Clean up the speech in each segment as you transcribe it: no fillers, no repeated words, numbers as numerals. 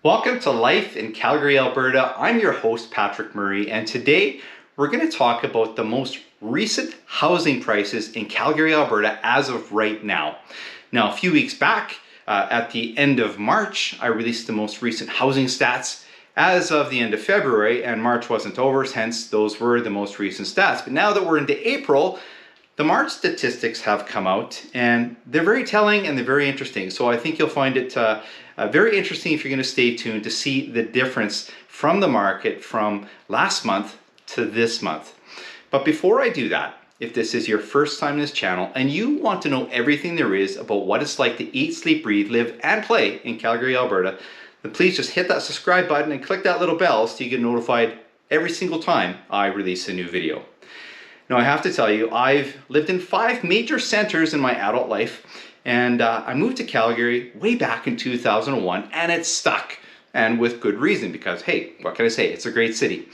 Welcome to Life in Calgary, Alberta. I'm your host, Patrick Murray, and today we're going to talk about the most recent housing prices in Calgary, Alberta as of right now. Now, a few weeks back, at the end of March, I released the most recent housing stats as of the end of February, and March wasn't over, hence those were the most recent stats. But now that we're into April, the March statistics have come out and they're very telling and they're very interesting. So I think you'll find it very interesting if you're going to stay tuned to see the difference from the market from last month to this month. But before I do that, if this is your first time in this channel and you want to know everything there is about what it's like to eat, sleep, breathe, live, and play in Calgary, Alberta, then please just hit that subscribe button and click that little bell so you get notified every single time I release a new video. Now, I have to tell you, I've lived in 5 major centers in my adult life, and I moved to Calgary way back in 2001, and it stuck, and with good reason, because hey, what can I say? It's a great city.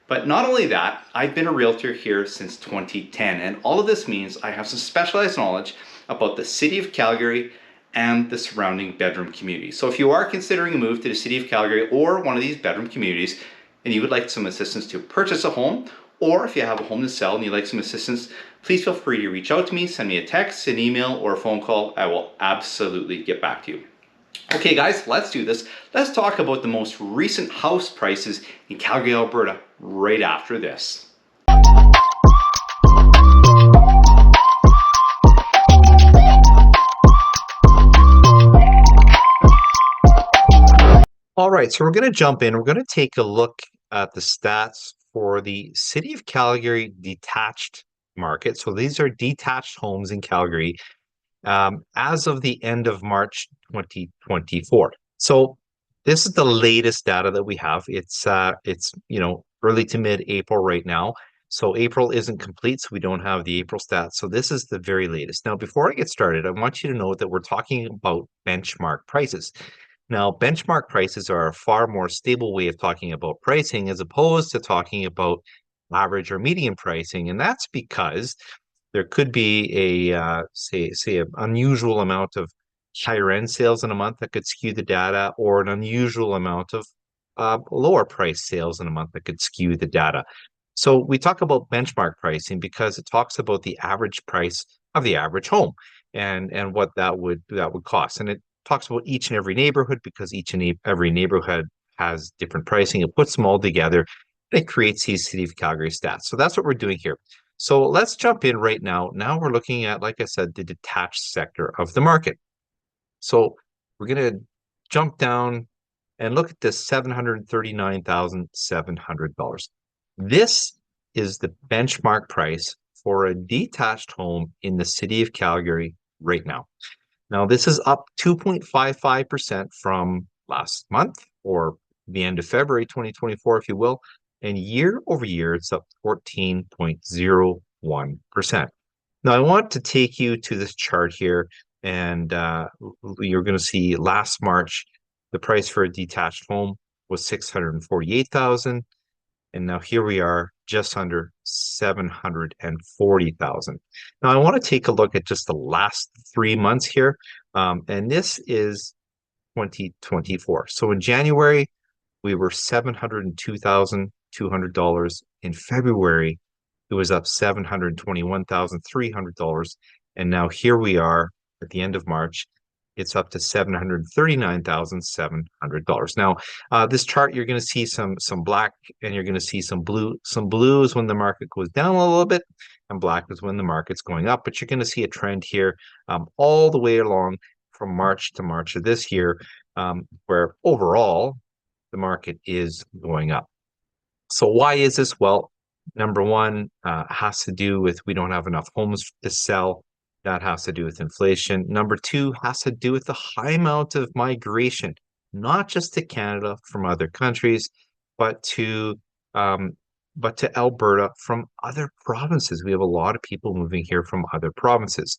But not only that, I've been a realtor here since 2010, and all of this means I have some specialized knowledge about the city of Calgary and the surrounding bedroom communities. So if you are considering a move to the city of Calgary or one of these bedroom communities, and you would like some assistance to purchase a home, or if you have a home to sell and you'd like some assistance, please feel free to reach out to me, send me a text, an email, or a phone call. I will absolutely get back to you. Okay guys, let's do this. Let's talk about the most recent house prices in Calgary, Alberta right after this. All right, so we're going to jump in. We're going to take a look at the stats for the City of Calgary detached market. So these are detached homes in Calgary as of the end of March 2024. So this is the latest data that we have. It's early to mid-April right now. So April isn't complete, so we don't have the April stats. So this is the very latest. Now, before I get started, I want you to know that we're talking about benchmark prices. Now, benchmark prices are a far more stable way of talking about pricing as opposed to talking about average or median pricing. And that's because there could be a, say an unusual amount of higher end sales in a month that could skew the data, or an unusual amount of lower price sales in a month that could skew the data. So we talk about benchmark pricing because it talks about the average price of the average home and what that would cost. And it talks about each and every neighborhood because each and every neighborhood has different pricing. It puts them all together. It creates these City of Calgary stats. So that's what we're doing here. So let's jump in right now. Now we're looking at, like I said, the detached sector of the market. So we're going to jump down and look at this $739,700. This is the benchmark price for a detached home in the City of Calgary right now. Now, this is up 2.55% from last month, or the end of February 2024, if you will. And year over year, it's up 14.01%. Now, I want to take you to this chart here, and you're going to see last March, the price for a detached home was $648,000. And now here we are, just under $740,000. Now I want to take a look at just the last 3 months here, and this is 2024. So in January, we were $702,200. In February, it was up $721,300, and now here we are at the end of March. It's up to $739,700. Now, this chart, you're going to see some black and you're going to see some blue. Some blue is when the market goes down a little bit, and black is when the market's going up. But you're going to see a trend here all the way along from March to March of this year, where overall the market is going up. So why is this? Well, number one, has to do with we don't have enough homes to sell. That has to do with inflation. Number two has to do with the high amount of migration, not just to Canada from other countries, but to Alberta from other provinces. We have a lot of people moving here from other provinces,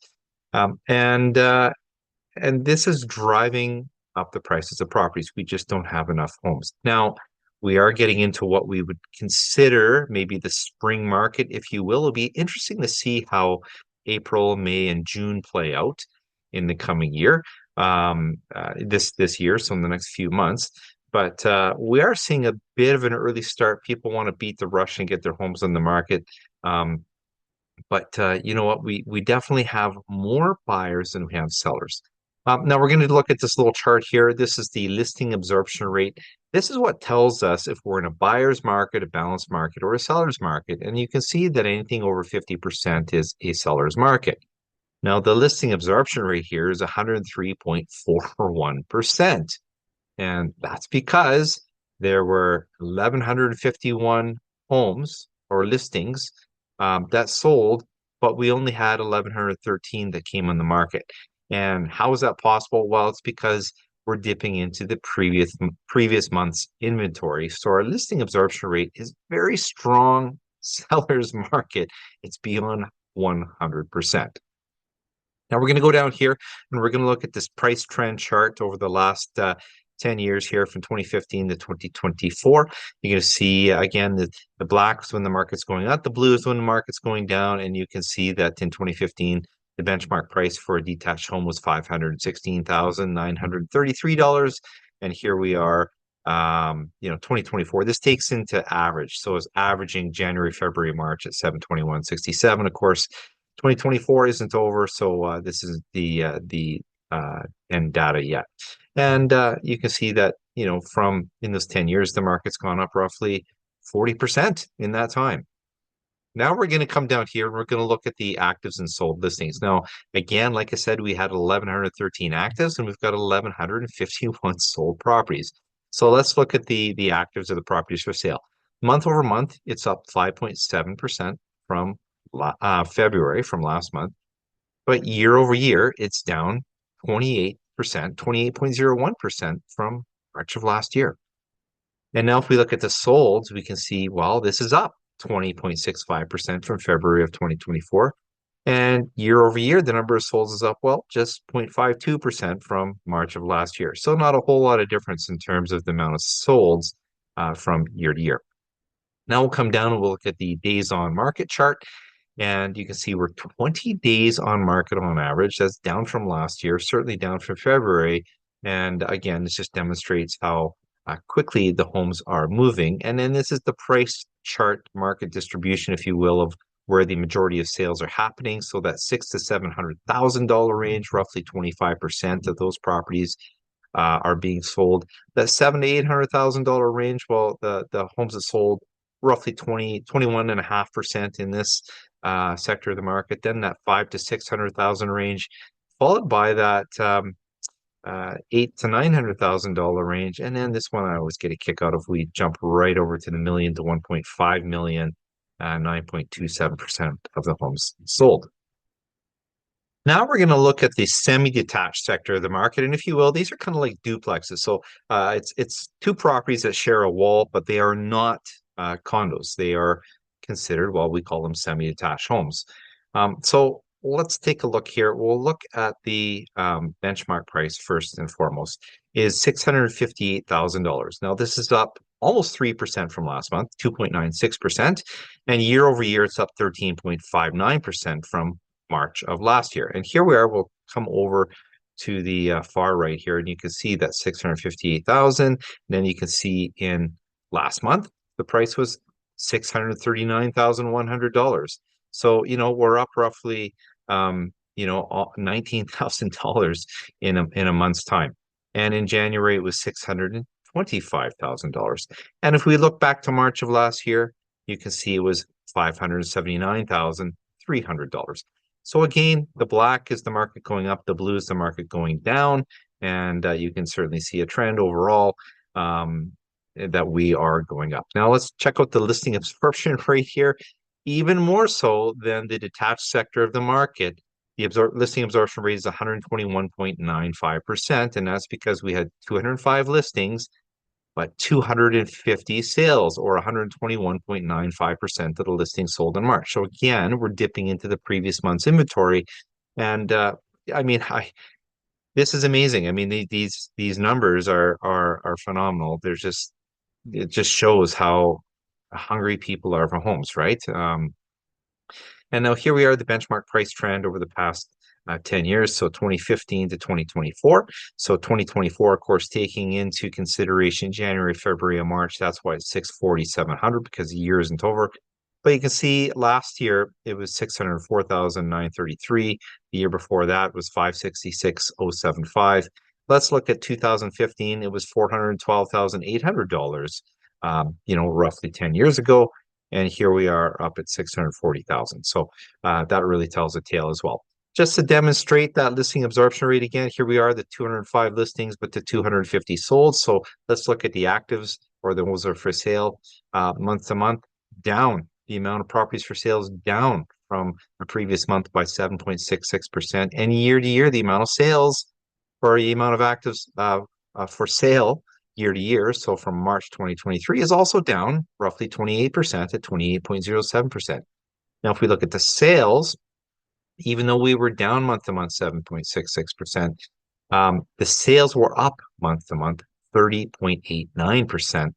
and this is driving up the prices of properties. We just don't have enough homes now. We are getting into what we would consider maybe the spring market, if you will. It'll be interesting to see how April, May, and June play out in the coming year, this year, so in the next few months. But we are seeing a bit of an early start. People want to beat the rush and get their homes on the market. Um, but you know what? We definitely have more buyers than we have sellers. Now we're going to look at this little chart here. This is the listing absorption rate. This is what tells us if we're in a buyer's market, a balanced market, or a seller's market. And you can see that anything over 50% is a seller's market. Now the listing absorption rate here is 103.41%. And that's because there were 1,151 homes or listings that sold, but we only had 1,113 that came on the market. And how is that possible? Well, it's because we're dipping into the previous month's inventory. So our listing absorption rate is very strong seller's market. It's beyond 100%. Now we're going to go down here and we're going to look at this price trend chart over the last 10 years here from 2015 to 2024. You're going to see again the black is when the market's going up, the blue is when the market's going down, and you can see that in 2015 the benchmark price for a detached home was $516,933, and here we are 2024. This takes into average, so it's averaging January, February, March at 721.67. Of course, 2024 isn't over, so this is the end data yet. And you can see that, from in those 10 years, the market's gone up roughly 40% in that time. Now we're going to come down here and we're going to look at the actives and sold listings. Now, again, like I said, we had 1,113 actives and we've got 1,151 sold properties. So let's look at the actives of the properties for sale. Month over month, it's up 5.7% from February, from last month. But year over year, it's down 28%, 28.01% from March of last year. And now if we look at the solds, we can see, well, this is up 20.65% from February of 2024. And year over year, the number of solds is up, well, just 0.52% from March of last year. So not a whole lot of difference in terms of the amount of solds from year to year. Now we'll come down and we'll look at the days on market chart. And you can see we're 20 days on market on average. That's down from last year, certainly down from February. And again, this just demonstrates how quickly the homes are moving. And then this is the price chart market distribution, if you will, of where the majority of sales are happening. So that $600,000 to $700,000 range, roughly 25% of those properties are being sold. That $700,000 to $800,000 range, well, the homes that sold roughly 21.5% in this sector of the market. Then that $500,000 to $600,000 range, followed by that $800,000 to $900,000 range, and then this one I always get a kick out of. We jump right over to the million to 1.5 million, 9.27% of the homes sold. Now we're going to look at the semi-detached sector of the market, and if you will, these are kind of like duplexes. So it's two properties that share a wall, but they are not condos. They are considered, well, we call them semi-detached homes. So let's take a look here. We'll look at the benchmark price first and foremost is $658,000. Now this is up almost 3% from last month, 2.96%, and year over year it's up 13.59% from March of last year. And here we are. We'll come over to the far right here, and you can see that 658,000. Then you can see in last month the price was $639,100. So we're up roughly $19,000 in a month's time. And in January it was $625,000. And if we look back to March of last year, you can see it was $579,300. So again, the black is the market going up, the blue is the market going down, and you can certainly see a trend overall that we are going up. Now let's check out the listing absorption rate here. Even more so than the detached sector of the market, the listing absorption rate is 121.95%, and that's because we had 205 listings, but 250 sales, or 121.95% of the listings sold in March. So again, we're dipping into the previous month's inventory, and this is amazing. I mean, these numbers are phenomenal. It just shows how hungry people are for homes, right? And now here we are, the benchmark price trend over the past 10 years, so 2015 to 2024. So 2024, of course, taking into consideration January, February, and March, that's why it's 640,700 because the year isn't over. But you can see last year it was 604,933. The year before that was 566,075. Let's look at 2015. It was $412,800, roughly 10 years ago. And here we are up at 640,000. So that really tells a tale as well. Just to demonstrate that listing absorption rate again, here we are, the 205 listings, but the 250 sold. So let's look at the actives, or those are for sale, month to month, down. The amount of properties for sale is down from the previous month by 7.66%. And year to year, the amount of sales or the amount of actives for sale year to year, so from March 2023, is also down roughly 28% at 28.07%. Now, if we look at the sales, even though we were down month to month 7.66%, the sales were up month to month 30.89%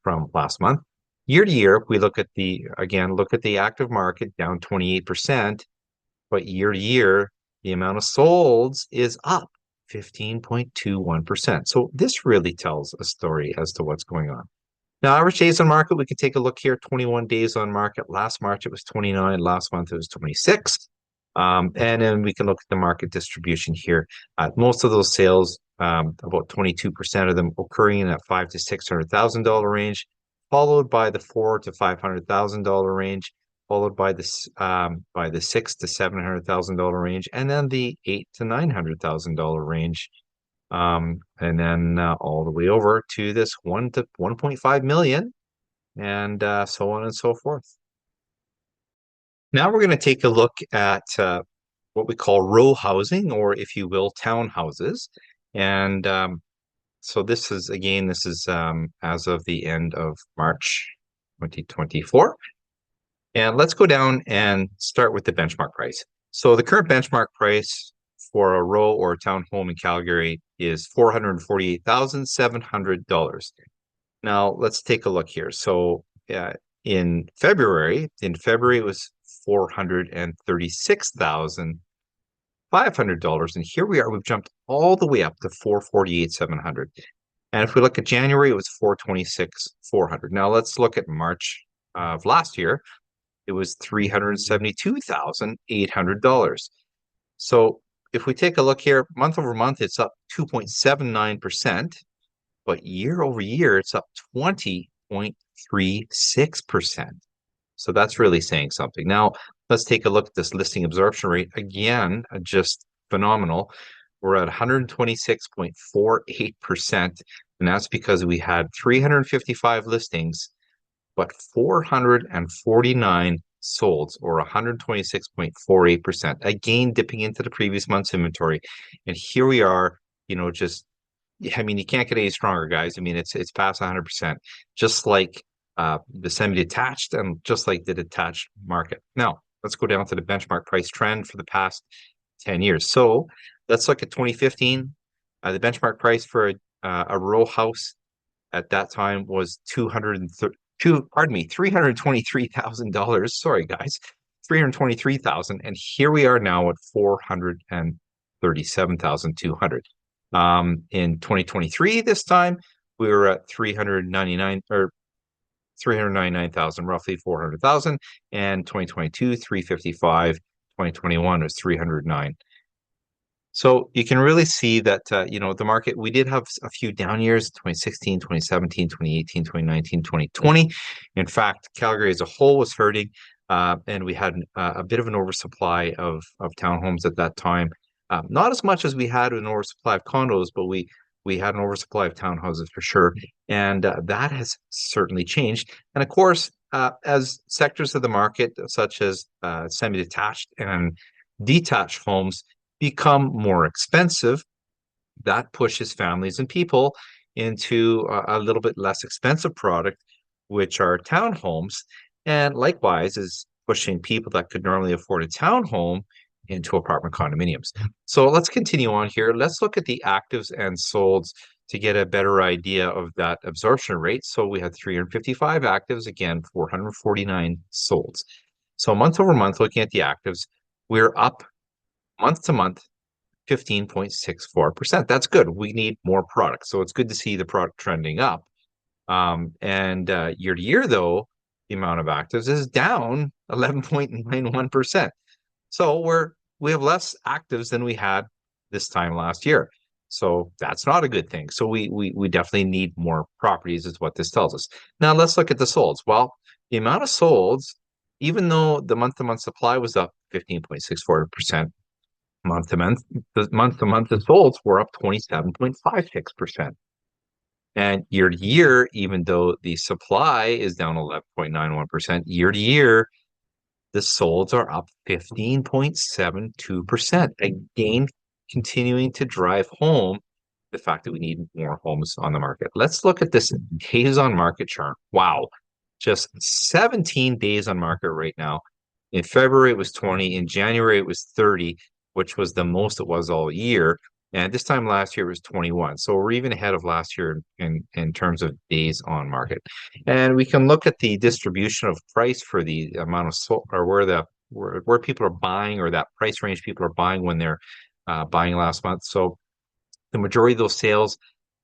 from last month. Year to year, if we look at the active market down 28%, but year to year, the amount of solds is up 15.21%. So this really tells a story as to what's going on. Now, average days on market, we could take a look here, 21 days on market. Last March, it was 29. Last month, it was 26. And then we can look at the market distribution here. Most of those sales, about 22% of them occurring in that $500,000 to $600,000 range, followed by the $400,000 to $500,000 range, followed by the $600,000 to $700,000 range, and then the $800,000 to $900,000 range, and then all the way over to this 1 to 1.5 million, and so on and so forth. Now we're going to take a look at what we call row housing, or if you will, townhouses. And so this is as of the end of March 2024. And let's go down and start with the benchmark price. So the current benchmark price for a row or a townhome in Calgary is $448,700. Now let's take a look here. So in February it was $436,500, and here we are. We've jumped all the way up to $448,700. And if we look at January, it was $426,400. Now let's look at March of last year. It was $372,800. So if we take a look here, month over month, it's up 2.79%, but year over year, it's up 20.36%. So that's really saying something. Now, let's take a look at this listing absorption rate. Again, just phenomenal. We're at 126.48%, and that's because we had 355 listings, but 449 solds, or 126.48%. Again, dipping into the previous month's inventory. And here we are, you can't get any stronger, guys. It's past 100%, just like the semi-detached and just like the detached market. Now, let's go down to the benchmark price trend for the past 10 years. So let's look at 2015. The benchmark price for a row house at that time was $323,000. Sorry, guys, $323,000, and here we are now at $437,200. In 2023, this time we were at 399,000, roughly 400,000, and 2022 355. 2021 was 309. So you can really see that, the market, we did have a few down years, 2016, 2017, 2018, 2019, 2020. In fact, Calgary as a whole was hurting, and we had a bit of an oversupply of townhomes at that time. Not as much as we had an oversupply of condos, but we had an oversupply of townhouses for sure. And that has certainly changed. And of course, as sectors of the market, such as semi-detached and detached homes, become more expensive, that pushes families and people into a little bit less expensive product, which are townhomes, and likewise is pushing people that could normally afford a townhome into apartment condominiums. So let's continue on here. Let's look at the actives and solds to get a better idea of that absorption rate. So we had 355 actives, again, 449 solds. So month over month, looking at the actives, we're up month to month, 15.64%. That's good. We need more product. So it's good to see the product trending up. And year to year, though, the amount of actives is down 11.91%. So we have less actives than we had this time last year. So that's not a good thing. So we definitely need more properties is what this tells us. Now let's look at the solds. Well, the amount of solds, even though the month-to-month supply was up 15.64%, month-to-month, the month-to-month the solds were up 27.56%. And year to year, even though the supply is down 11.91%, year to year, the solds are up 15.72%. Again, continuing to drive home the fact that we need more homes on the market. Let's look at this days on market chart. Wow, just 17 days on market right now. In February, it was 20. In January, it was 30, which was the most it was all year. And this time last year it was 21. So we're even ahead of last year in terms of days on market. And we can look at the distribution of price for the amount of or where people are buying, or that price range people are buying when they're buying last month. So the majority of those sales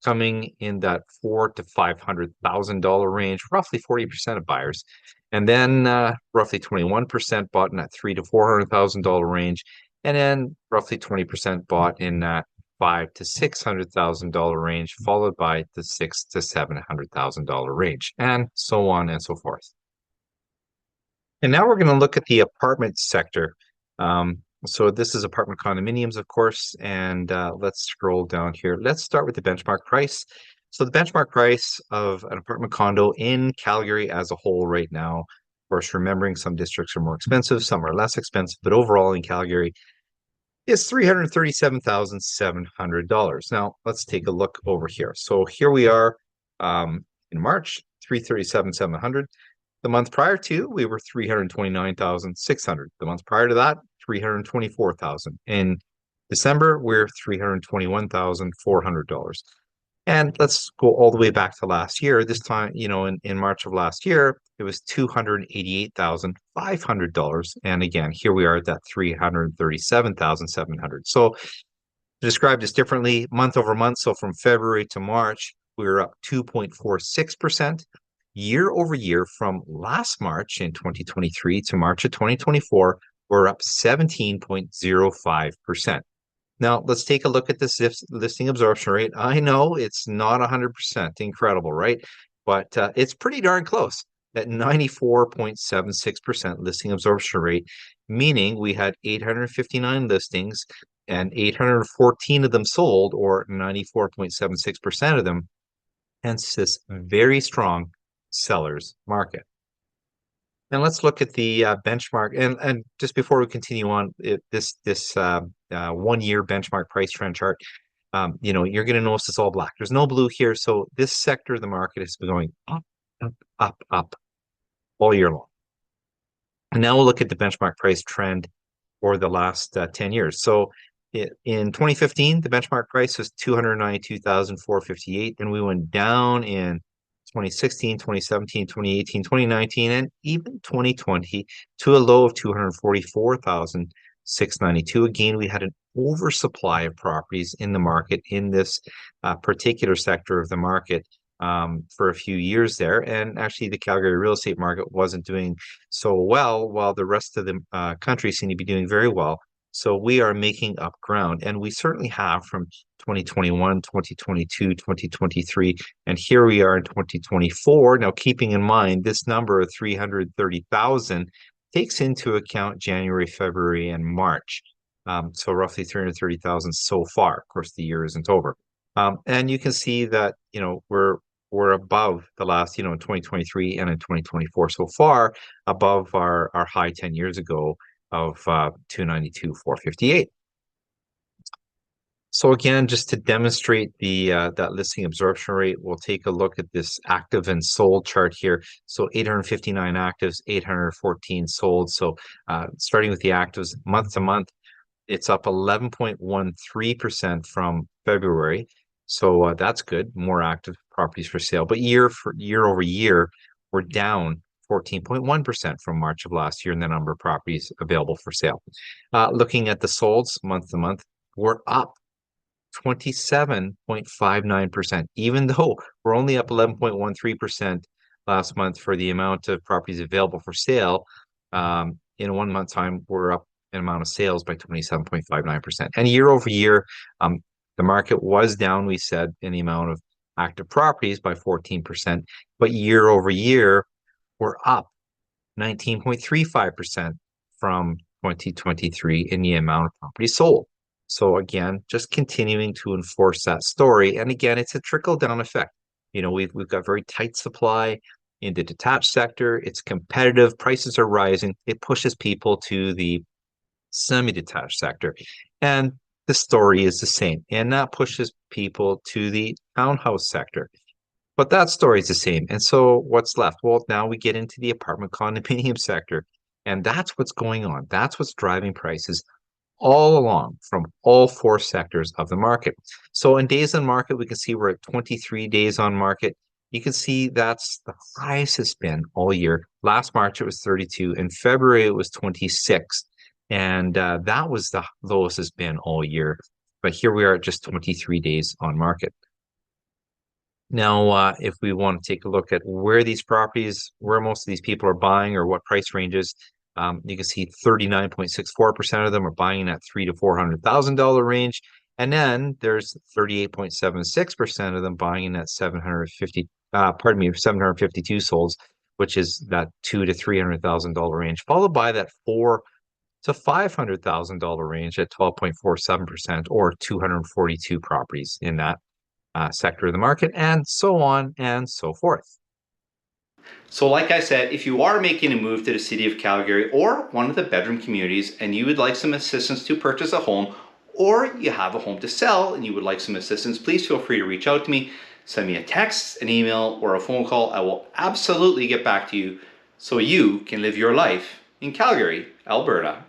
coming in that $400,000 to $500,000 range, roughly 40% of buyers. And then roughly 21% bought in that $300,000 to $400,000 range. And then roughly 20% bought in that $500,000 to $600,000 range, followed by the $600,000 to $700,000 range, and so on and so forth. And now we're going to look at the apartment sector. So this is apartment condominiums, of course, and let's scroll down here. Let's start with the benchmark price. So the benchmark price of an apartment condo in Calgary as a whole right now, of course, remembering some districts are more expensive, some are less expensive, but overall in Calgary, is $337,700. Now, let's take a look over here. So here we are in March, $337,700. The month prior to, we were $329,600. The month prior to that, $324,000. In December, we're $321,400. And let's go all the way back to last year. This time, in March of last year, it was $288,500. And again, here we are at that $337,700. So to describe this differently, month over month, so from February to March, we were up 2.46%. Year over year, from last March in 2023 to March of 2024, we're up 17.05%. Now, let's take a look at this listing absorption rate. I know it's not 100% incredible, right? But it's pretty darn close at 94.76% listing absorption rate, meaning we had 859 listings and 814 of them sold, or 94.76% of them, hence this very strong seller's market. And let's look at the benchmark. And just before we continue on, this 1 year benchmark price trend chart, you're going to notice it's all black. There's no blue here. So this sector of the market has been going up, up, up, up all year long. And now we'll look at the benchmark price trend for the last 10 years. So in 2015, the benchmark price was $292,458, and we went down in 2016, 2017, 2018, 2019, and even 2020 to a low of 244,692. Again, we had an oversupply of properties in the market in this particular sector of the market for a few years there. And actually, the Calgary real estate market wasn't doing so well, while the rest of the country seemed to be doing very well. So we are making up ground, and we certainly have from 2021, 2022, 2023, and here we are in 2024. Now, keeping in mind this number of 330,000 takes into account January, February, and March. So roughly 330,000 so far. Of course, the year isn't over. And you can see that, we're above the last, in 2023 and in 2024 so far, above our high 10 years ago of 292,458. So again, just to demonstrate the that listing absorption rate, we'll take a look at this active and sold chart here. So 859 actives, 814 sold. So starting with the actives, month to month, it's up 11.13% from February. So that's good, more active properties for sale. But year over year, we're down 14.1% from March of last year in the number of properties available for sale. Looking at the solds month to month, we're up 27.59%, even though we're only up 11.13% last month for the amount of properties available for sale. In 1 month time, we're up in amount of sales by 27.59%. And year over year, the market was down, we said, in the amount of active properties by 14%, but year over year, we're up 19.35% from 2023 in the amount of properties sold. So again, just continuing to enforce that story. And again, it's a trickle-down effect. You know, we've got very tight supply in the detached sector. It's competitive. Prices are rising. It pushes people to the semi-detached sector. And the story is the same. And that pushes people to the townhouse sector. But that story is the same. And so what's left? Well, now we get into the apartment condominium sector. And that's what's going on. That's what's driving prices all along from all four sectors of the market. So in days on market, we can see we're at 23 days on market. You can see that's the highest it's been all year. Last March, it was 32. In February, it was 26. And that was the lowest it's been all year. But here we are at just 23 days on market. Now, if we want to take a look at where these properties, where most of these people are buying or what price ranges, you can see 39.64% of them are buying in that $300,000 to $400,000 range. And then there's 38.76% of them buying in that 752 solds, which is that $200,000 to $300,000 range, followed by that $400,000 to $500,000 range at 12.47% or 242 properties in that sector of the market, and so on and so forth. So like I said, if you are making a move to the city of Calgary or one of the bedroom communities and you would like some assistance to purchase a home, or you have a home to sell and you would like some assistance, please feel free to reach out to me. Send me a text, an email, or a phone call. I will absolutely get back to you so you can live your life in Calgary, Alberta.